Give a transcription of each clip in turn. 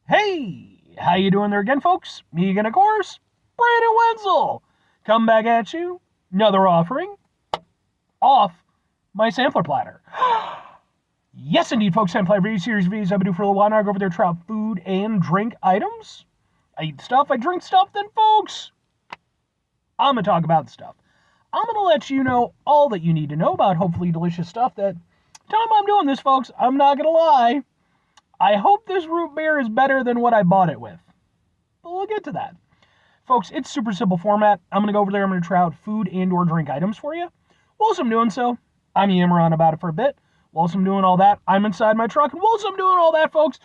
Hey, how you doing there again, folks? Me again, of course, Brandon Wenzel. Come back at you. Another offering off my sampler platter. Yes, indeed, folks. Sampler review series videos I've been doing for a little while now. I go over there, try out food and drink items. I eat stuff, I drink stuff, then, folks, I'm going to talk about the stuff. I'm going to let you know all that you need to know about hopefully delicious stuff that time I'm doing this, folks, I'm not going to lie. I hope this root beer is better than what I bought it with. But we'll get to that. Folks, it's super simple format. I'm going to go over there. I'm going to try out food and or drink items for you. Whilst I'm doing so, I'm yammering on about it for a bit. Whilst I'm doing all that, I'm inside my truck. And whilst I'm doing all that, folks,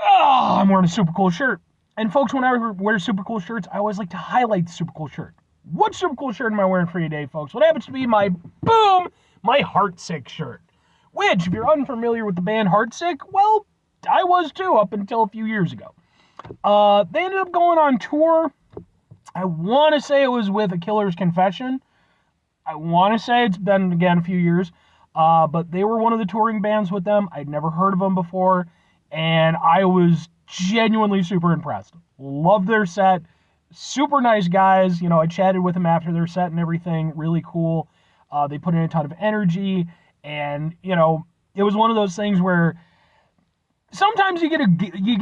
I'm wearing a super cool shirt. And folks, when I wear super cool shirts, I always like to highlight the super cool shirt. What super cool shirt am I wearing for you today, folks? What happens to be my Heartsick shirt. Which, if you're unfamiliar with the band Heartsick, well, I was too up until a few years ago. They ended up going on tour. I want to say it was with A Killer's Confession. I want to say it's been, again, a few years. But they were one of the touring bands with them. I'd never heard of them before. And I was genuinely super impressed. Loved their set. Super nice guys. You know, I chatted with them after their set and everything. Really cool. They put in a ton of energy. And, you know, it was one of those things where sometimes you get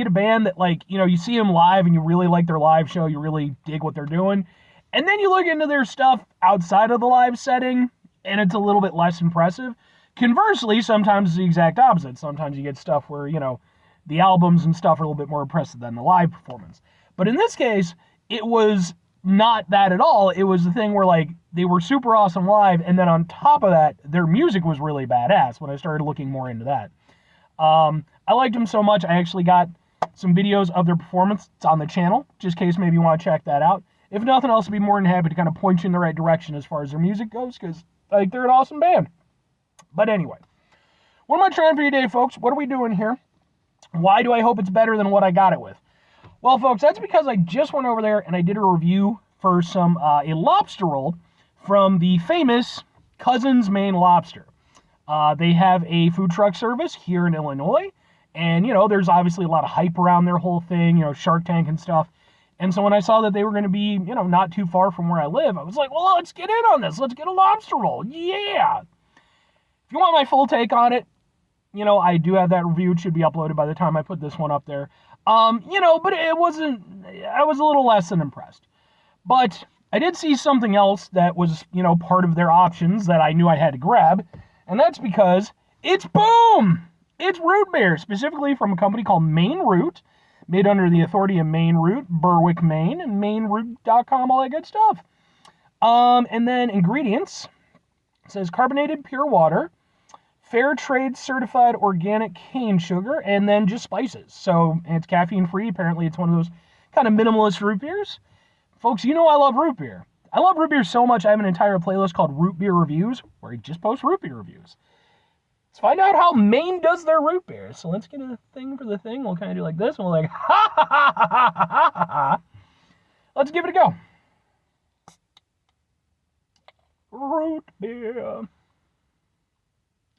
a band that, like, you know, you see them live and you really like their live show, you really dig what they're doing, and then you look into their stuff outside of the live setting and it's a little bit less impressive. Conversely, sometimes it's the exact opposite. Sometimes you get stuff where, you know, the albums and stuff are a little bit more impressive than the live performance. But in this case, it was not that at all. It was the thing where, like, they were super awesome live, and then on top of that, their music was really badass when I started looking more into that. I liked them so much, I actually got some videos of their performance. It's on the channel, just in case maybe you want to check that out. If nothing else, I'd be more than happy to kind of point you in the right direction as far as their music goes, because, like, they're an awesome band. But anyway, what am I trying for you today, folks? What are we doing here? Why do I hope it's better than what I got it with? Well, folks, that's because I just went over there and I did a review for some a lobster roll from the famous Cousins Maine Lobster. They have a food truck service here in Illinois, and, you know, there's obviously a lot of hype around their whole thing, you know, Shark Tank and stuff. And so when I saw that they were going to be, you know, not too far from where I live, I was like, well, let's get in on this. Let's get a lobster roll. Yeah. If you want my full take on it, you know, I do have that review. It should be uploaded by the time I put this one up there. You know, but I was a little less than impressed. But I did see something else that was, you know, part of their options that I knew I had to grab. And that's because it's boom! It's root beer, specifically from a company called Maine Root, made under the authority of Maine Root, Berwick, Maine, and MaineRoot.com, all that good stuff. And then ingredients. It says carbonated pure water, fair trade certified organic cane sugar, and then just spices. So it's caffeine free. Apparently it's one of those kind of minimalist root beers. Folks, you know I love root beer. I love root beer so much I have an entire playlist called Root Beer Reviews where I just post root beer reviews. Let's find out how Maine does their root beer. So let's get a thing for the thing. We'll kind of do like this. And we'll like, ha ha ha ha ha ha ha ha. Let's give it a go. Root beer.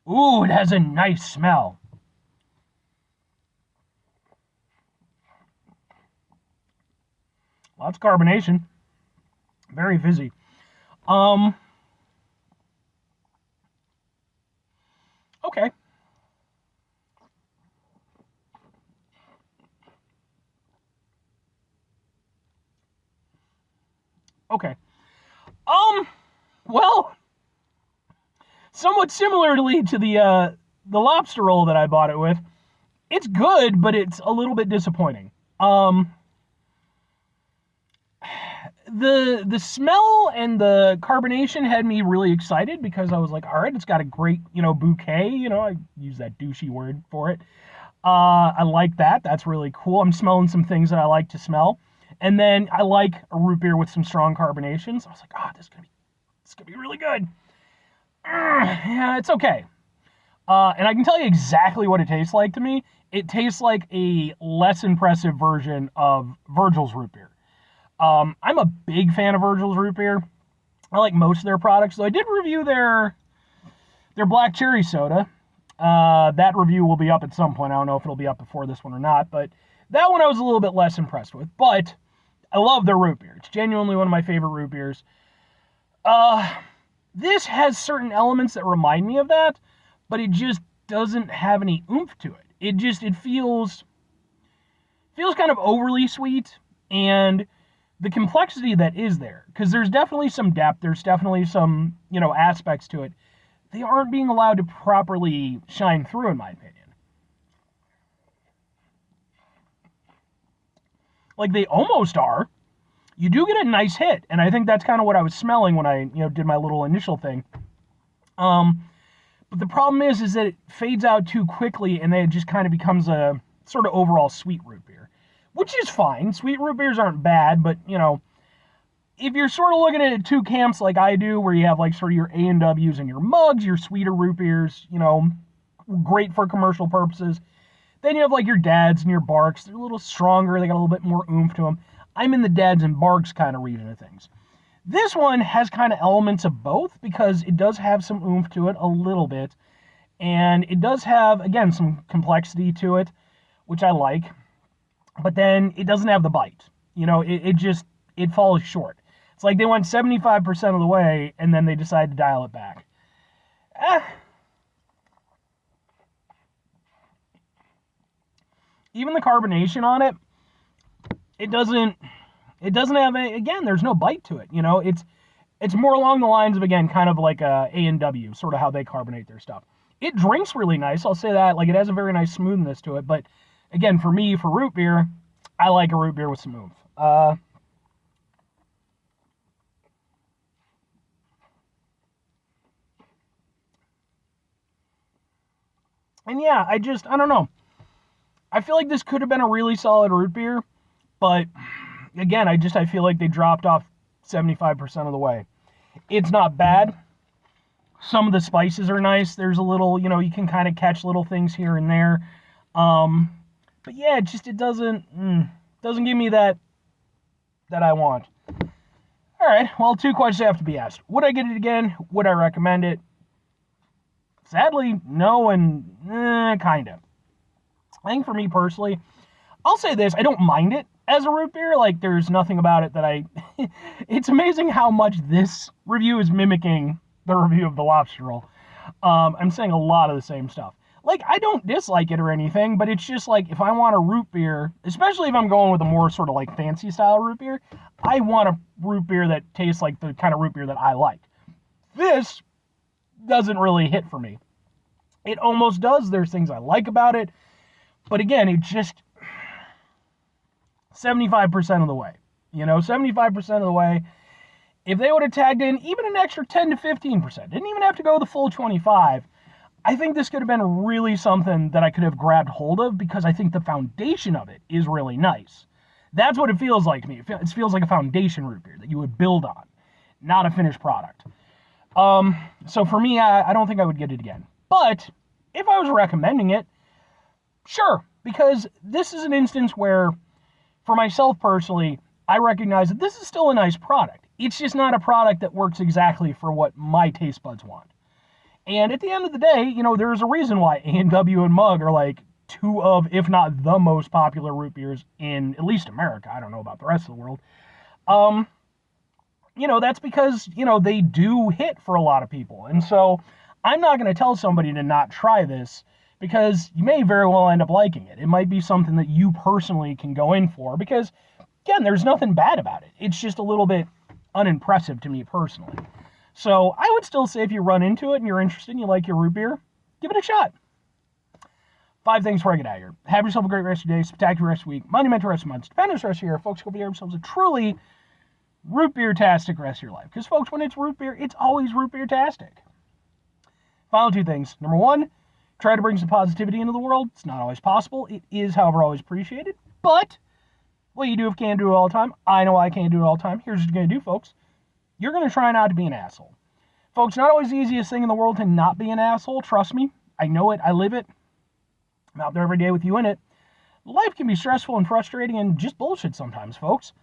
Ooh, it has a nice smell. Lots of carbonation. Very fizzy. Okay. Okay. Well, somewhat similarly to the lobster roll that I bought it with, it's good, but it's a little bit disappointing. The smell and the carbonation had me really excited because I was like, all right, it's got a great, you know, bouquet. You know, I use that douchey word for it. I like that. That's really cool. I'm smelling some things that I like to smell. And then I like a root beer with some strong carbonation. So I was like, this is gonna be really good. Yeah, it's okay. And I can tell you exactly what it tastes like to me. It tastes like a less impressive version of Virgil's root beer. I'm a big fan of Virgil's root beer. I like most of their products, though I did review their black cherry soda. That review will be up at some point. I don't know if it'll be up before this one or not, but that one I was a little bit less impressed with. But I love their root beer. It's genuinely one of my favorite root beers. This has certain elements that remind me of that, but it just doesn't have any oomph to it. It feels kind of overly sweet, and the complexity that is there, because there's definitely some depth, there's definitely some, aspects to it. They aren't being allowed to properly shine through, in my opinion. Like, they almost are. You do get a nice hit, and I think that's kind of what I was smelling when I, did my little initial thing. But the problem is that it fades out too quickly, and then it just kind of becomes a sort of overall sweet root beer, which is fine. Sweet root beers aren't bad, but, if you're sort of looking at two camps like I do, where you have like sort of your A&Ws and your mugs, your sweeter root beers, great for commercial purposes. Then you have like your dads and your barks. They're a little stronger. They got a little bit more oomph to them. I'm in the dads and barks kind of region of things. This one has kind of elements of both, because it does have some oomph to it a little bit. And it does have, again, some complexity to it, which I like. But then it doesn't have the bite. It falls short. It's like they went 75% of the way, and then they decided to dial it back. Even the carbonation on it, it doesn't have again, there's no bite to it. It's more along the lines of, again, kind of like a A&W, sort of how they carbonate their stuff. It drinks really nice, I'll say that. Like, it has a very nice smoothness to it, but again, for me, for root beer, I like a root beer with some oomph. And yeah, I don't know. I feel like this could have been a really solid root beer, but again, I feel like they dropped off 75% of the way. It's not bad. Some of the spices are nice. There's a little, you can kind of catch little things here and there. But yeah, it doesn't give me that I want. All right, well, two questions have to be asked. Would I get it again? Would I recommend it? Sadly, no, and kind of. I think for me personally, I'll say this, I don't mind it as a root beer. Like, there's nothing about it that it's amazing how much this review is mimicking the review of the lobster roll. I'm saying a lot of the same stuff. Like, I don't dislike it or anything, but it's just like, if I want a root beer, especially if I'm going with a more sort of like fancy style root beer, I want a root beer that tastes like the kind of root beer that I like. This doesn't really hit for me. It almost does. There's things I like about it, but again, it just 75% of the way. 75% of the way. If they would have tagged in even an extra 10 to 15%, didn't even have to go the full 25, I think this could have been really something that I could have grabbed hold of, because I think the foundation of it is really nice. That's what it feels like to me. It feels like a foundation root beer that you would build on, not a finished product. So for me, I don't think I would get it again. But if I was recommending it, sure, because this is an instance where, for myself personally, I recognize that this is still a nice product. It's just not a product that works exactly for what my taste buds want. And at the end of the day, there's a reason why A&W and Mug are like two of, if not the most popular root beers in at least America. I don't know about the rest of the world. That's because, they do hit for a lot of people. And so I'm not going to tell somebody to not try this, because you may very well end up liking it. It might be something that you personally can go in for, because, again, there's nothing bad about it. It's just a little bit unimpressive to me personally. So I would still say, if you run into it and you're interested and you like your root beer, give it a shot. 5 things before I get out of here. Have yourself a great rest of your day, spectacular rest of the week, monumental rest of the month, stupendous rest of your year. Folks, go have yourselves a truly root beer-tastic rest of your life. Because, folks, when it's root beer, it's always root beer-tastic. Final 2 things. Number 1, try to bring some positivity into the world. It's not always possible. It is, however, always appreciated. But what you do if you can't do it all the time, I know I can't do it all the time. Here's what you're going to do, folks. You're going to try not to be an asshole. Folks, not always the easiest thing in the world to not be an asshole. Trust me. I know it. I live it. I'm out there every day with you in it. Life can be stressful and frustrating and just bullshit sometimes, folks.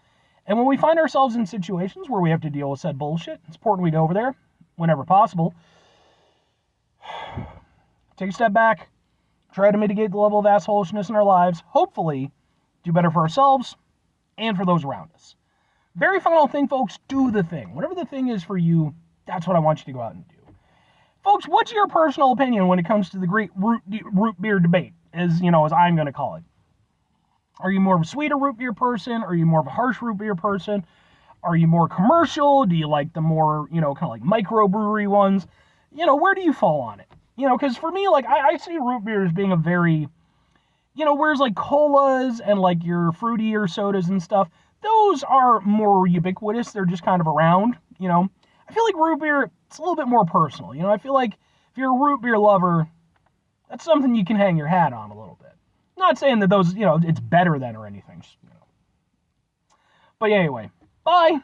And when we find ourselves in situations where we have to deal with said bullshit, it's important we go over there whenever possible. take a step back, try to mitigate the level of assholishness in our lives, hopefully do better for ourselves and for those around us. Very final thing, folks, do the thing. Whatever the thing is for you, that's what I want you to go out and do. Folks, what's your personal opinion when it comes to the great root beer debate, as I'm going to call it? Are you more of a sweeter root beer person? Are you more of a harsh root beer person? Are you more commercial? Do you like the more, kind of like microbrewery ones? Where do you fall on it? Because for me, like, I see root beer as being a very, whereas like colas and like your fruitier sodas and stuff, those are more ubiquitous. They're just kind of around, I feel like root beer, it's a little bit more personal. I feel like if you're a root beer lover, that's something you can hang your hat on a little bit. Not saying that those, it's better than or anything. But anyway, bye.